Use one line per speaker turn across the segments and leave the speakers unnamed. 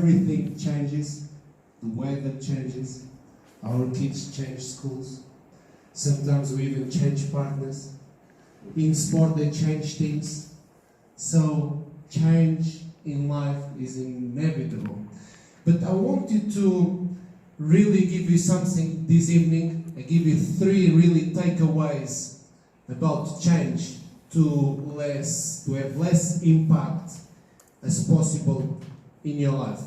everything changes. The weather changes. Our kids change schools. Sometimes we even change partners. In sport, they change teams. So change in life is inevitable. But I want you to really give you something this evening. I give you 3 really takeaways about change to have less impact as possible in your life.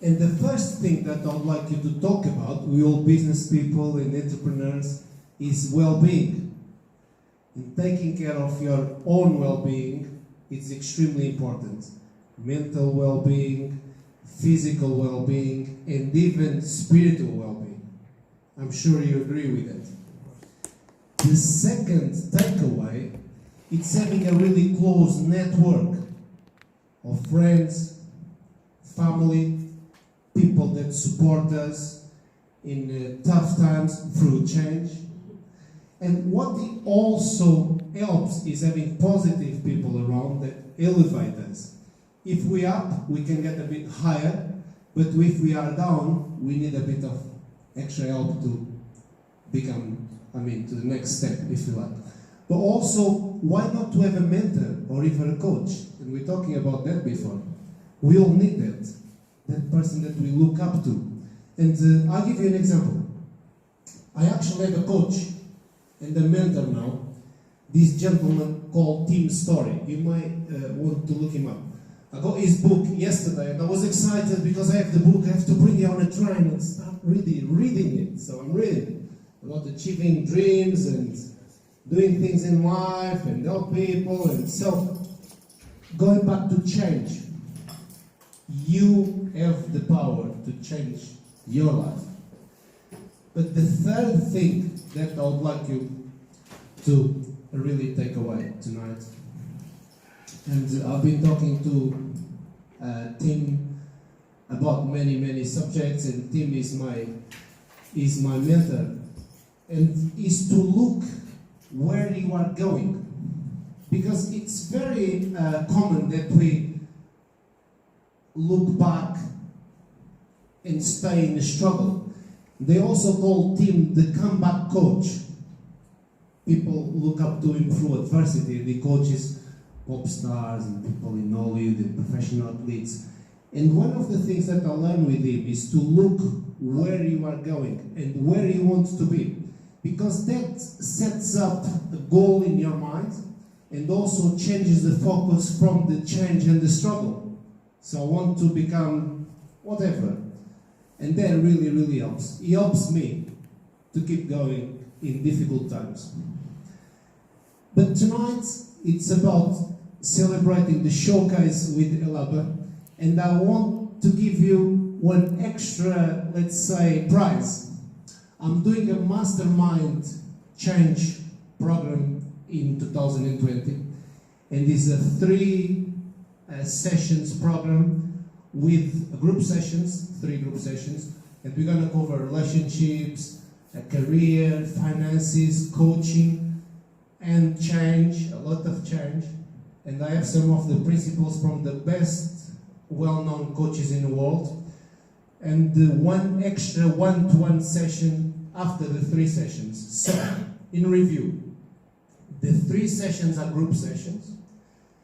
And the first thing that I'd like you to talk about, we all business people and entrepreneurs, is well-being. And taking care of your own well-being is extremely important. Mental well-being, physical well-being, and even spiritual well-being. I'm sure you agree with that. The second takeaway, it's having a really close network of friends, family, people that support us in tough times through change. And what it also helps is having positive people around that elevate us. If we're up, we can get a bit higher, but if we are down, we need a bit of extra help to become, to the next step, if you like. But also, why not to have a mentor or even a coach? And we're talking about that before. We all need that person that we look up to. And I'll give you an example. I actually have a coach and a mentor now, this gentleman called Tim Story. You might want to look him up. I got his book yesterday and I was excited because I have the book. I have to bring it on a train and start reading it. So I'm reading about achieving dreams and doing things in life and help people. And so, going back to change, you have the power to change your life. But the third thing that I would like you to really take away tonight, and I've been talking to Tim about many subjects, and Tim is my mentor, and is to look where you are going, because it's very common that we look back and stay in the struggle. They also call Tim the comeback coach. People look up to him through adversity. The coaches, pop stars and people in Hollywood and professional athletes. And one of the things that I learned with him is to look where you are going and where you want to be. Because that sets up a goal in your mind and also changes the focus from the change and the struggle. So I want to become whatever. And that really helps. It helps me to keep going in difficult times. But tonight, it's about celebrating the showcase with Ëlabba. And I want to give you one extra, let's say, prize. I'm doing a mastermind change program in 2020. And it's a 3 sessions program with group sessions, 3 group sessions, and we're going to cover relationships, career, finances, coaching, and change, a lot of change. And I have some of the principles from the best well-known coaches in the world, and one extra one-to-one session after the 3 sessions. So, in review, the 3 sessions are group sessions,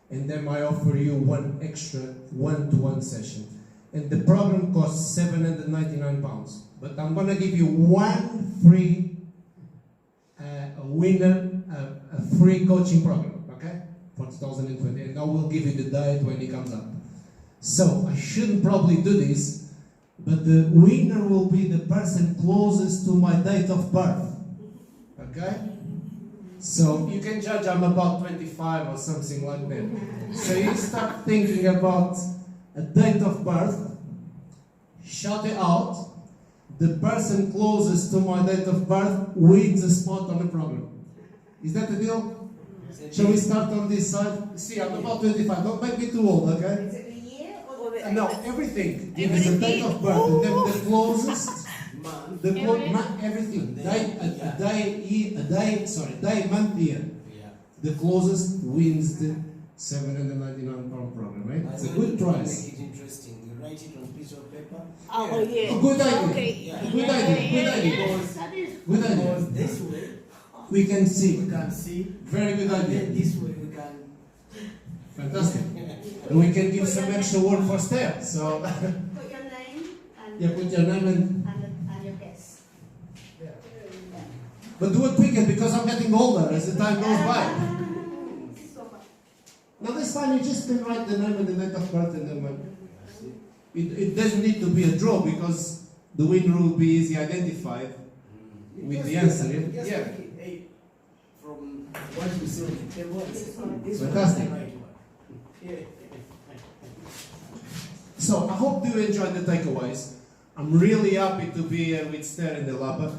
and then I offer you one extra one-to-one session. And the program costs £799. But I'm going to give you one free winner, a free coaching program, okay? For 2020. And I will give you the date when it comes up. So, I shouldn't probably do this, but the winner will be the person closest to my date of birth. Okay? So you can judge I'm about 25 or something like that. So you start thinking about a date of birth, shout it out. The person closest to my date of birth wins a spot on the program. Is that the deal? Shall we start on this side? See, I'm about 25. Don't make me too old, okay?
Is it the year or the
No, everything. Give us a date of birth, and then the closest. Everything. Day, month, year. The closest wins the £799 program, right? It's a good price.
Make it interesting. You write it on piece of paper.
Oh, yeah.
A good idea.
Okay.
Yeah.
Good idea. Good idea.
That is
Good idea.
Because this way
We can see.
we can see.
Very good
And
idea.
then this way we can.
Fantastic. And we can give some extra work for Esther. So,
Put your name and,
yeah, put your name and.
and your guess.
But do it quicker because I'm getting older as the time goes by. No, this time you just can write the name and the date of birth and then it doesn't need to be a draw because the winner will be easily identified with the answer. Yeah.
From what you see on the table, this
Fantastic.
one is the right one. Yeah.
So I hope you enjoyed the takeaways. I'm really happy to be here with Esther and Ëlabba.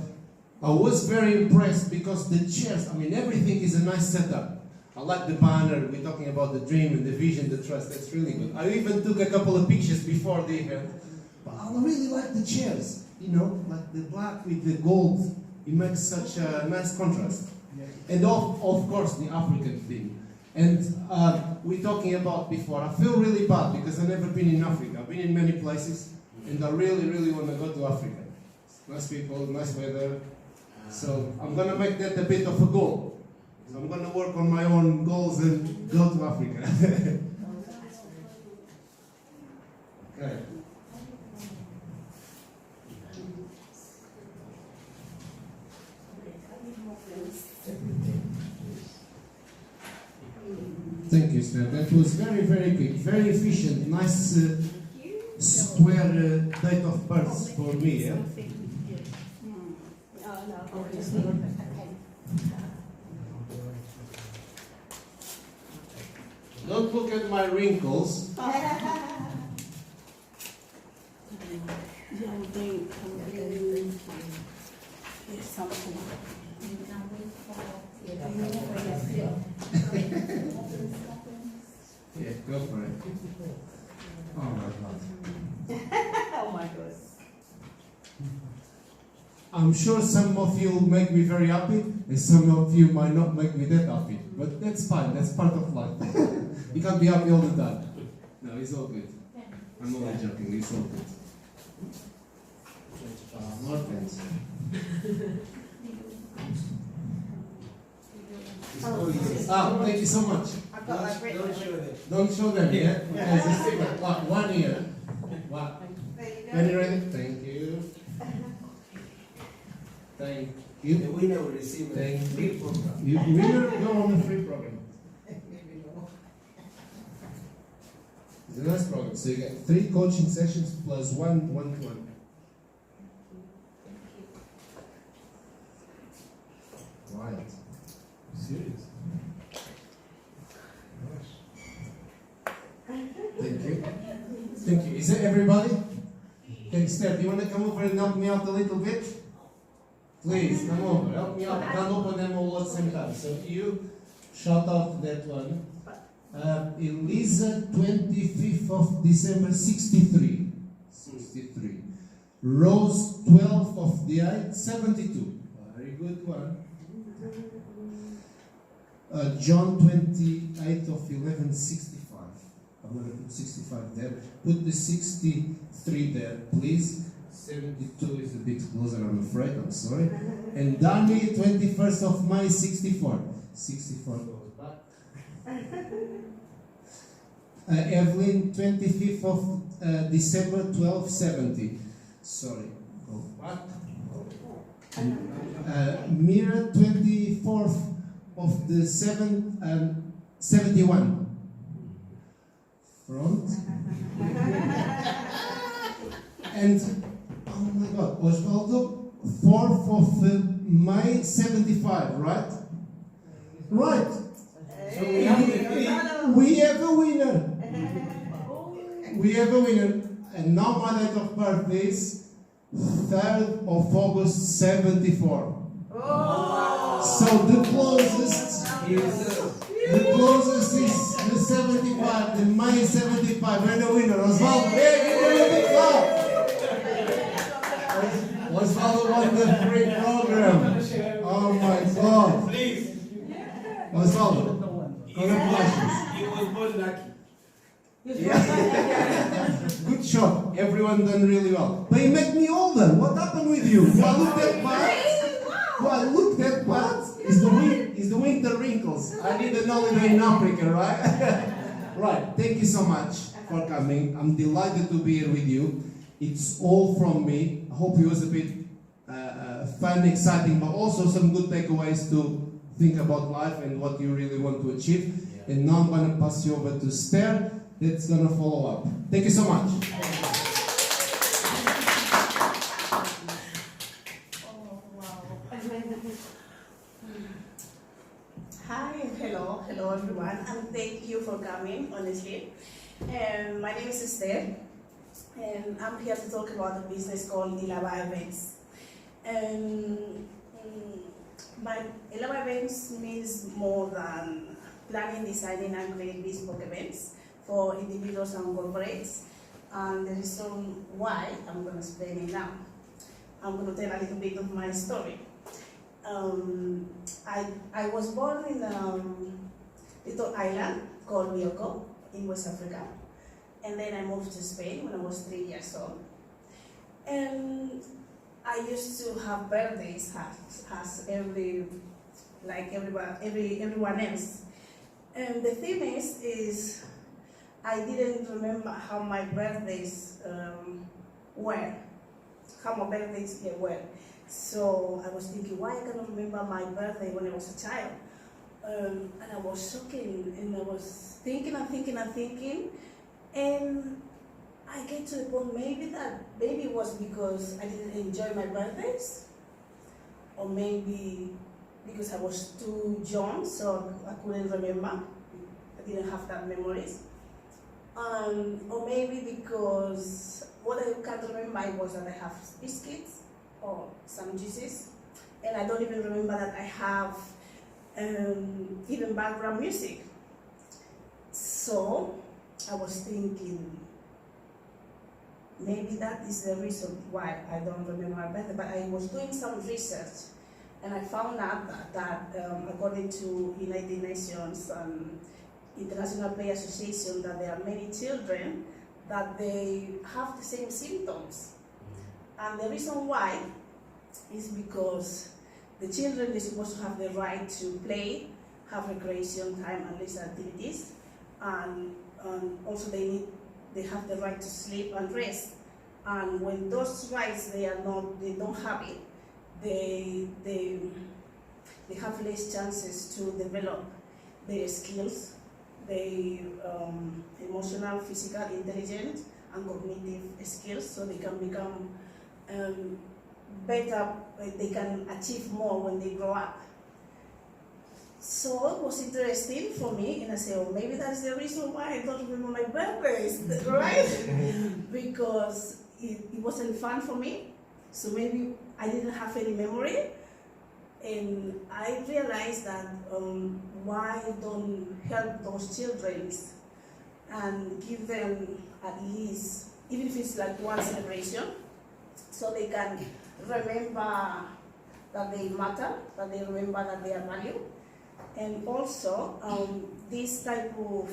I was very impressed because the chairs, I mean everything is a nice setup. I like the banner, we're talking about the dream and the vision, the trust, that's really good. I even took a couple of pictures before the event. But I really like the chairs, you know, like the black with the gold. It makes such a nice contrast. And of course the African theme. And we're talking about before, I feel really bad because I've never been in Africa. I've been in many places and I really, really want to go to Africa. Nice people, nice weather. So I'm going to make that a bit of a goal. So I'm going to work on my own goals and go to Africa. Okay. Thank you, Esther. That was very, very quick, very efficient, nice square date of birth for me. Yeah? Don't look at my wrinkles. Yeah, go for it. Oh my God.
Oh my God.
I'm sure some of you will make me very happy, and some of you might not make me that happy. But that's fine, that's part of life. You can't be happy all the time. No, it's all good. I'm only joking, it's all good. More pens. Thank you so much.
Don't show them.
Don't show them, yeah? Okay, it's a secret. What? 1 year. What? When you ready? Thank you. Thank
The
you.
winner will receive a
Thank
free program.
You winner go on the free program. It's a nice program. So you get 3 coaching sessions plus 1 one-to-one. Right.
Serious?
Thank you. Thank you. Is that everybody? Okay, Esther, do you want to come over and help me out a little bit? Please, come over. Help me out. I can't open them all at the same time. So you shout out that one. Elisa, 25th of December, 63. 63. Rose, 12th of the 8th, 72. Very good one. John, 28th of 11, 65. I'm going to put 65 there. Put the 63 there, please. 72 is a bit closer, I'm afraid. I'm sorry. And Dani, 21st of May, 64. 64 goes back. Evelyn, 25th of December, 1270. Sorry, go back. Mira, 24th of the 71. Front. And, oh my God, Osvaldo, 4th of May, 75, right? Right.
So we have
We have a winner. We have a winner. And now my date of birth is 3rd of August, 74. So the closest is the 75, the May 75. We're the winner. Osvaldo, hey, give him a big clap. Osvaldo won the free program. Oh my God.
Please.
Osvaldo, congratulations.
You will lucky.
Good shot. Everyone done really well. But you make me older. What happened with you? Do I look that bad? Do I look that bad? It's the winter wrinkles. I need an holiday in Africa, right? Right. Thank you so much for coming. I'm delighted to be here with you. It's all from me. I hope it was a bit fun, exciting, but also some good takeaways to think about life and what you really want to achieve.
Yeah.
And now I'm going to pass you over to Esther. That's going to follow up. Thank you so much.
Oh, wow. Hi, hello everyone, and thank you for coming, honestly. My name is Esther, and I'm here to talk about a business called Ëlabba Events. My Ëlabba Events means more than planning, designing, and creating bespoke events for individuals and corporates. And the reason why, I'm going to explain it now. I'm going to tell a little bit of my story. I was born in a little island called Bioko in West Africa. And then I moved to Spain when I was 3 years old. And I used to have birthdays as everyone else. And the thing is I didn't remember how my birthdays were. So I was thinking, why I cannot remember my birthday when I was a child? And I was shocking, and I was thinking, and I get to the point maybe it was because I didn't enjoy my birthdays, or maybe because I was too young, so I couldn't remember. I didn't have that memories. Or maybe because what I can't remember was that I have biscuits or some juices, and I don't even remember that I have even background music. So I was thinking, maybe that is the reason why I don't remember my birthday. But I was doing some research, and I found out that according to United Nations International Play Association, that there are many children that they have the same symptoms. And the reason why is because the children are supposed to have the right to play, have recreation time and leisure activities, and also they have the right to sleep and rest. And when those rights they don't have it, they have less chances to develop their skills, their emotional, physical, intelligence, and cognitive skills, so they can become better, they can achieve more when they grow up. So it was interesting for me, and I said, oh, maybe that's the reason why I don't remember my birthdays, right? Because it wasn't fun for me, so maybe I didn't have any memory. And I realized that why don't help those children and give them at least, even if it's like one celebration, so they can remember that they matter, that they remember that they are valued. And also, this type of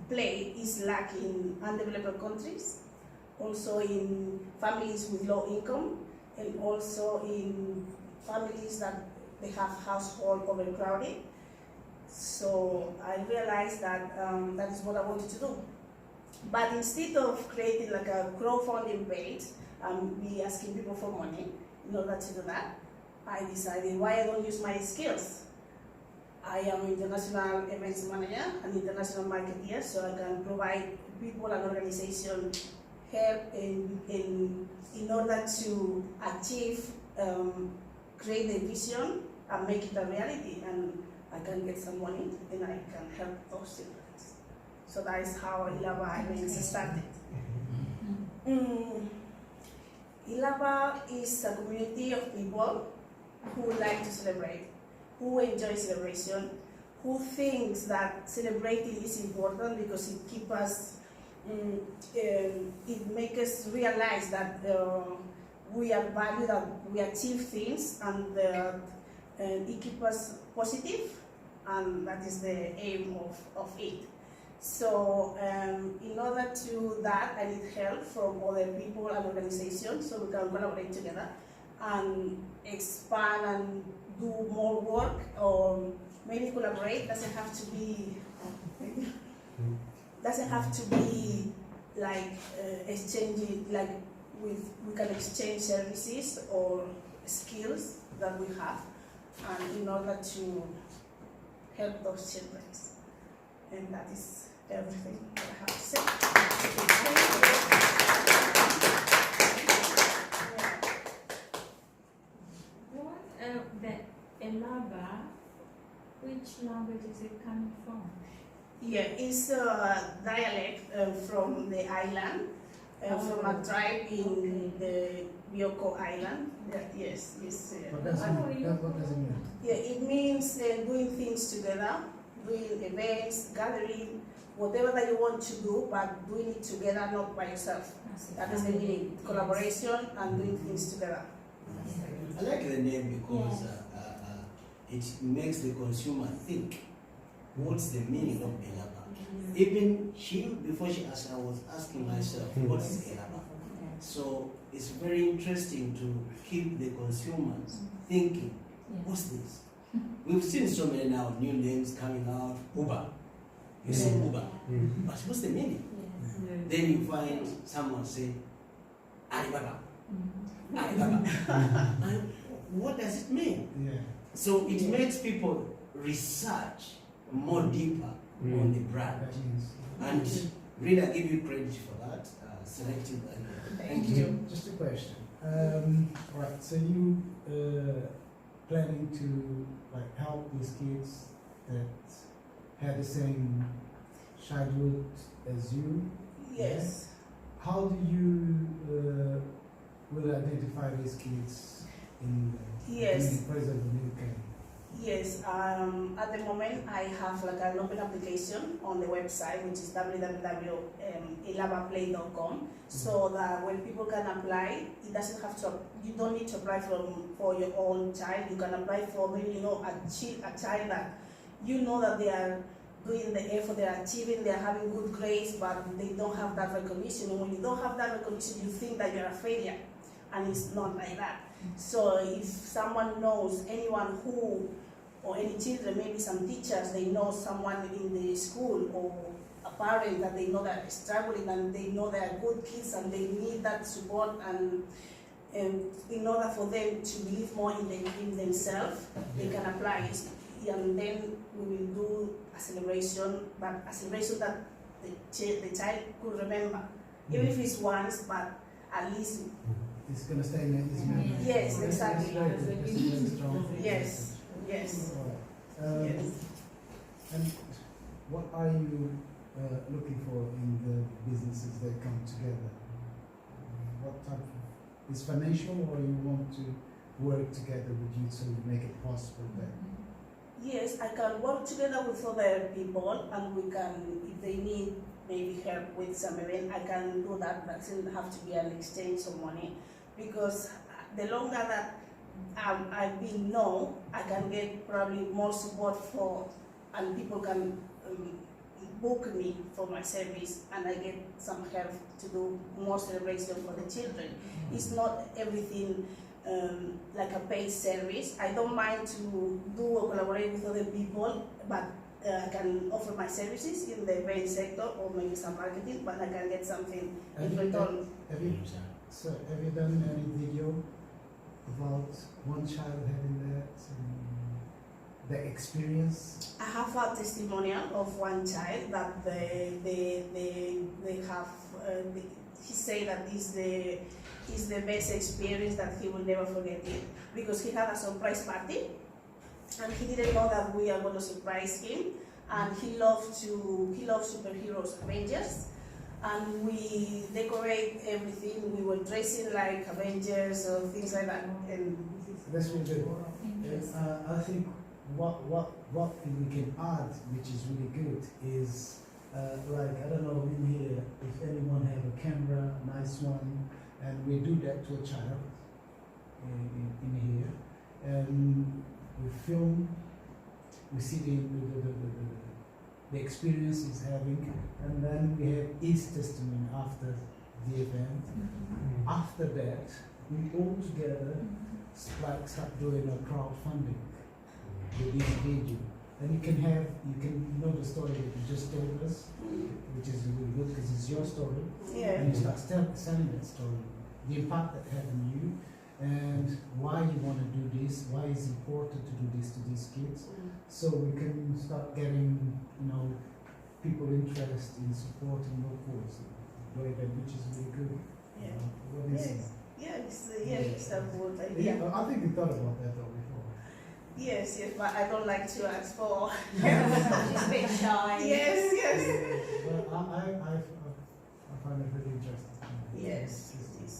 play is lacking in undeveloped countries, also in families with low income, and also in families that they have household overcrowded. So I realized that that is what I wanted to do. But instead of creating like a crowdfunding page, be asking people for money in order to do that, I decided why I don't use my skills. I am an international events manager and international marketeer, so I can provide people and organizations help in order to achieve, create a vision and make it a reality, and I can get some money and I can help those children. So that is how Ëlabba Events started. Ëlabba is a community of people who like to celebrate, who enjoy celebration, who thinks that celebrating is important because it keeps us, it makes us realize that we are valued, that we achieve things, and it keeps us positive and that is the aim of it. So in order to that, I need help from other people and organizations so we can collaborate together and expand and do more work, or maybe collaborate. Doesn't have to be like exchanging, like we can exchange services or skills that we have, and in order to help those children. And that is everything that I have to say.
The Ëlabba, which language is it coming from?
Yeah, it's a dialect from the island, from a tribe in the Bioko Island. Yes, it's.
What does it mean?
Yeah, it means doing things together, doing events, gathering, whatever that you want to do, but doing it together, not by yourself. That is the meaning, collaboration and doing things together.
I like the name because it makes the consumer think, what's the meaning of Ëlabba? Even before she asked, I was asking myself, what is Ëlabba? So it's very interesting to keep the consumers thinking, what's this? We've seen so many now new names coming out. Uber, you see Uber, but what's the meaning? Then you find someone say Alibaba, Alibaba. And what does it mean?
Yeah.
So it makes people research more deeper on the brand.
That means.
And really, I give you credit for that, selecting that. Thank you.
Just a question. Right. So you planning to like help these kids that had the same childhood as you?
Yes.
Yeah? How do you will identify these kids in
Yes.
the present of the UK?
Yes, at the moment I have like an open application on the website, which is www.ëlabbaplay.com, so that when people can apply, it doesn't have to, you don't need to apply for your own child. You can apply for maybe, a child that you know that they are doing the effort, they are achieving, they are having good grades, but they don't have that recognition. And when you don't have that recognition, you think that you're a failure, and it's not like that. So if someone knows anyone who, or any children, maybe some teachers, they know someone in the school or a parent that they know that is struggling and they know they are good kids and they need that support, and in order for them to believe more in themselves, they can apply. And then we will do a celebration, but a celebration that the child could remember, even if it's once, but at least.
It's going to stay in his memory.
Yes, exactly.
That's a very strong thing.
Yes, yes.
All right.
Yes.
And what are you looking for in the businesses that come together? What type of, is financial, or you want to work together with you so you make it possible that?
Yes, I can work together with other people, and we can, if they need maybe help with some event, I can do that. That doesn't have to be an exchange of money, because the longer that I've been known, I can get probably more support for, and people can book me for my service, and I get some help to do more celebration for the children. It's not everything like a paid service. I don't mind to do or collaborate with other people, but I can offer my services in the event sector or maybe some marketing, but I can get something in return.
Have you done any video about one child having that experience?
I have a testimonial of one child that they have. He said that is the best experience, that he will never forget it, because he had a surprise party, and he didn't know that we are going to surprise him. And he loves superheroes, Avengers, and we decorate everything. We were dressing like Avengers or things like that. And
that's really good. I think what we can add, which is really good, is like, I don't know in here if anyone have a camera, nice one, and we do that to a child in here, and we film we see the experience he's having, and then we have his testimony after the event. After that, we all together start doing a crowdfunding with this video. And you can know the story that you just told us, which is really good because it's your story.
Yeah.
And you start selling that story, the impact that had on you, and why you want to do this, why it's important to do this to these kids. So we can start getting, people interested in supporting locals, which is really good.
Yeah.
What is it?
It's a good idea.
Yeah, I think we thought about that though before.
Yes, but I don't like to ask for.
She's a bit shy.
Yes.
But I find it really interesting.
Yes, it is.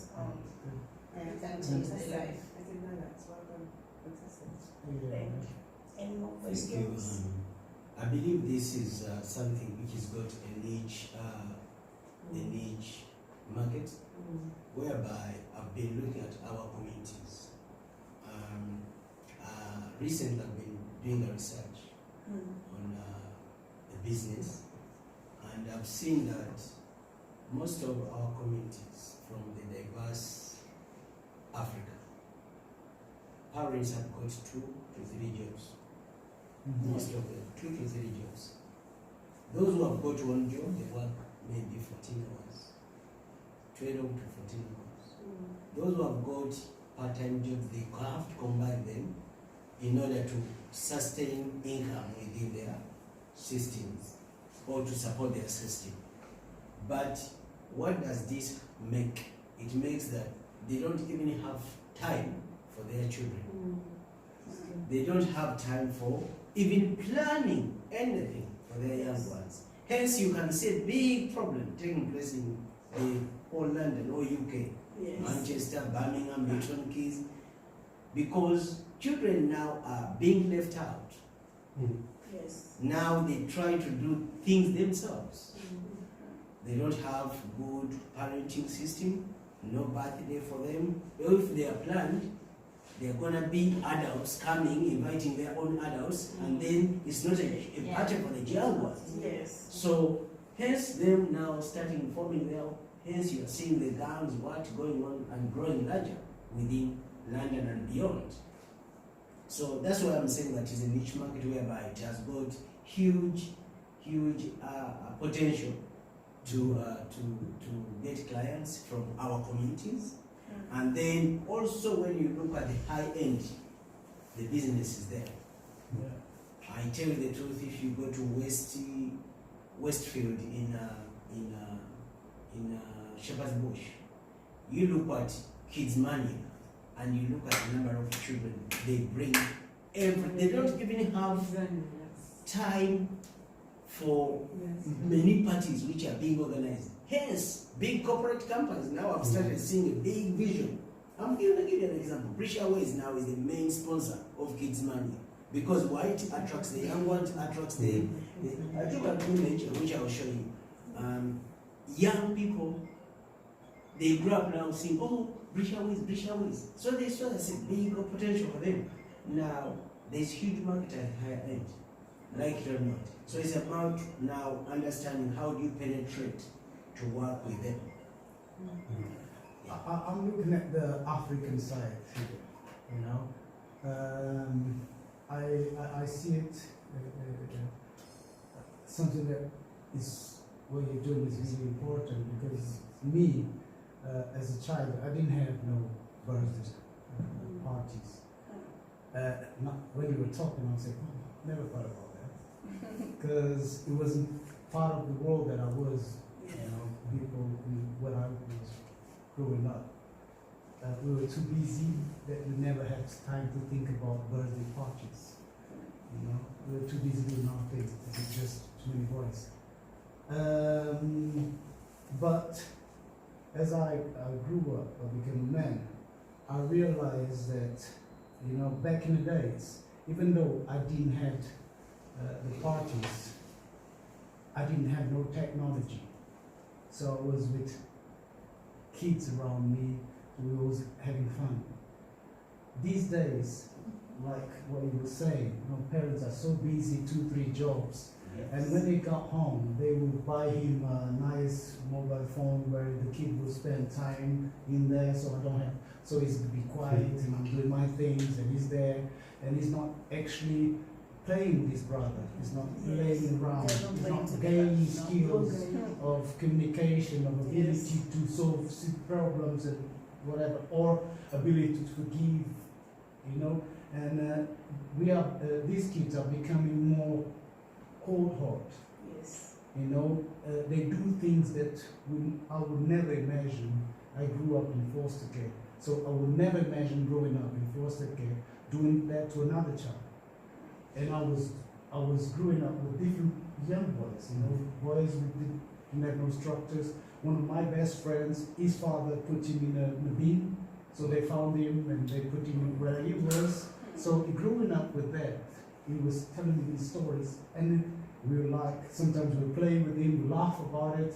And
That changes life.
I didn't know that, so well done. Fantastic.
Yeah.
Any more
Thank you.
questions?
I believe this is something which has got a niche market, whereby I've been looking at our communities. Recently, I've been doing a research on the business, and I've seen that most of our communities from the diverse Africa, parents have got 2 to 3 jobs. Most of them, 2 to 3 jobs. Those who have got 1 job, they work maybe 14 hours, 12 to 14 hours. Those who have got part-time jobs, they have to combine them in order to sustain income within their systems or to support their system. But what does this make? It makes that they don't even have time for their children. They don't have time for even planning anything for their young ones. Hence, you can see a big problem taking place in all London or UK,
Yes.
Manchester, Birmingham, Milton Keynes, because children now are being left out.
Yes.
Now they try to do things themselves. They don't have good parenting system, no birthday for them. If they are planned, they are gonna be adults coming, inviting their own adults, and then it's not a party for the young ones.
Yes.
So hence them now starting forming their, hence you are seeing the gangs, what going on and growing larger within London and beyond. So that's why I'm saying that it's a niche market whereby it has got huge potential to get clients from our communities. And then also when you look at the high end, the business is there.
Yeah.
I tell you the truth, if you go to Westfield in Shepherd's Bush, you look at Kids Mania and you look at the number of children they bring they don't even have time for many parties which are being organized. Hence, big corporate companies now have started seeing a big vision. I'm going to give you an example. British Airways now is the main sponsor of Kids Mania because white attracts the young ones, attracts the I took an image which I will show you. Young people, they grow up now saying, oh, British Airways. So they saw there's a big potential for them. Now, there's huge market at higher end, like it or not. So it's about now understanding how do you penetrate to work with them.
I'm looking at the African side here, I see it, something that is, what you're doing is really important because me, as a child, I didn't have no birthday parties. When you were talking, I was like, oh, never thought about that. Because it wasn't part of the world that I was, people when I was growing up. We were too busy that we never had time to think about birthday parties. We were too busy doing our thing. It was just too many boys. But as I grew up, I became a man, I realized that, back in the days, even though I didn't have the parties, I didn't have no technology. So I was with kids around me, we was having fun. These days, like what you were saying, you know, parents are so busy, 2-3 jobs. And when they got home, they would buy him a nice mobile phone where the kid will spend time in there, so I don't have, so he's to be quiet and I'm doing my things and he's there and he's not actually playing with his brother. He's not playing around. He's not gaining skills of communication, of ability to solve problems and whatever, or ability to forgive, you know. And these kids are becoming more cold heart.
Yes.
You know, they do things that I would never imagine. I grew up in foster care, so I would never imagine growing up in foster care doing that to another child. And I was growing up with different young boys, you know, boys who didn't have no structures. One of my best friends, his father put him in a bin, so they found him and they put him where he was. So growing up with that, he was telling me these stories, and we were like, sometimes we were playing with him, we laugh about it,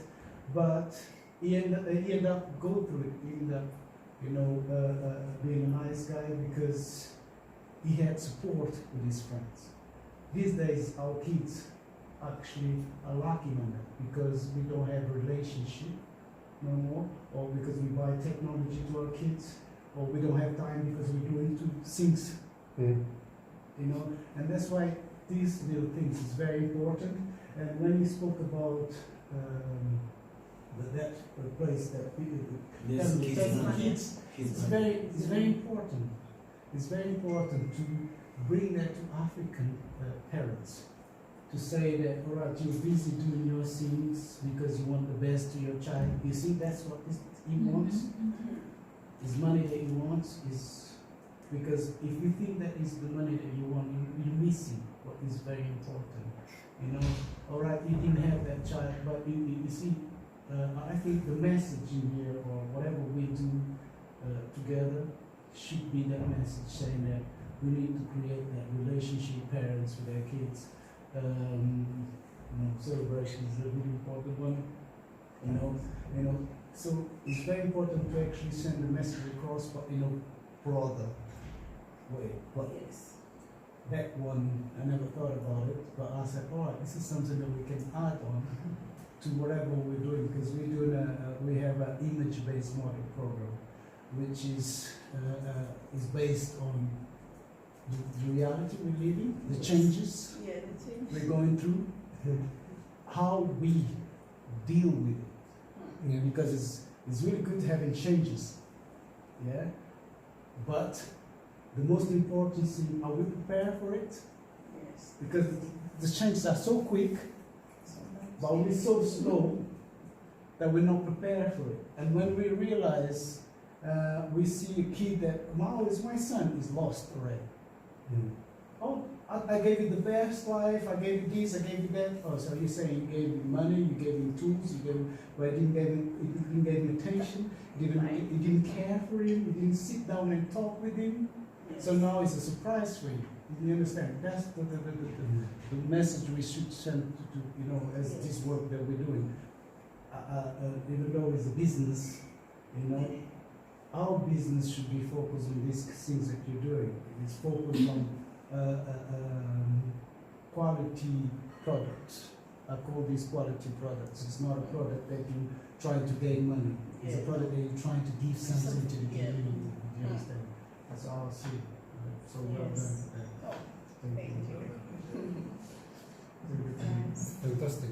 but he ended up going through it. He ended up, you know, being a nice guy because he had support with his friends. These days, our kids actually are lacking on that because we don't have a relationship no more, or because we buy technology to our kids, or we don't have time because we're doing two things. You know, and that's why these little things is very important. And when you spoke about that place that kids, it's very important. It's very important to bring that to African parents, to say that, all right, you're busy doing your things because you want the best to your child. You see, that's what he wants. His money that he wants is. Because if you think that is the money that you want, you're missing what is very important. You know, all right, you didn't have that child, but you see, I think the message in here, or whatever we do together, should be that message saying that we need to create that relationship, parents with their kids. You know, celebration is a really important one. You know, so it's very important to actually send the message across, but broader way. But that one, I never thought about it, but I said, all right, this is something that we can add on to whatever we're doing, because we have an image-based model program, which is based on the reality we're living, the changes we're going through, how we deal with it. Because it's really good having changes, but the most important thing, are we prepared for it?
Yes.
Because the changes are so quick, but we're so slow that we're not prepared for it. And when we realize, we see a kid that, wow, it's my son, is lost already. Oh, I gave you the best life, I gave you this, I gave you that. Oh, so you're saying you gave him money, you gave him tools, you gave him, but you didn't give him attention, you didn't care for him, you didn't sit down and talk with him. So now it's a surprise for you. You understand? That's the message we should send to as this work that we're doing. Even though it's a business, our business should be focused on these things that you're doing. It's focused on quality products. I call these quality products. It's not a product that you're trying to gain money. It's a product that you're trying to give something to the community. Do you understand? That's all I see. So well done. Thank you.
Fantastic.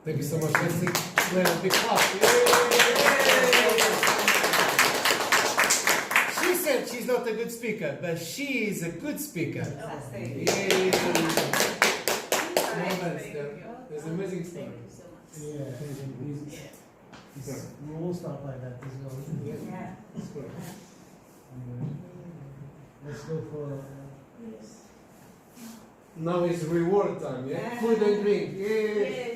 Thank you so much. Let's give a big clap. She said she's not a good speaker, but she is a good speaker. There's amazing story.
We all start like that as well.
Yeah.
Let's go for.
Now it's reward time, yeah? Food and drink. Yay!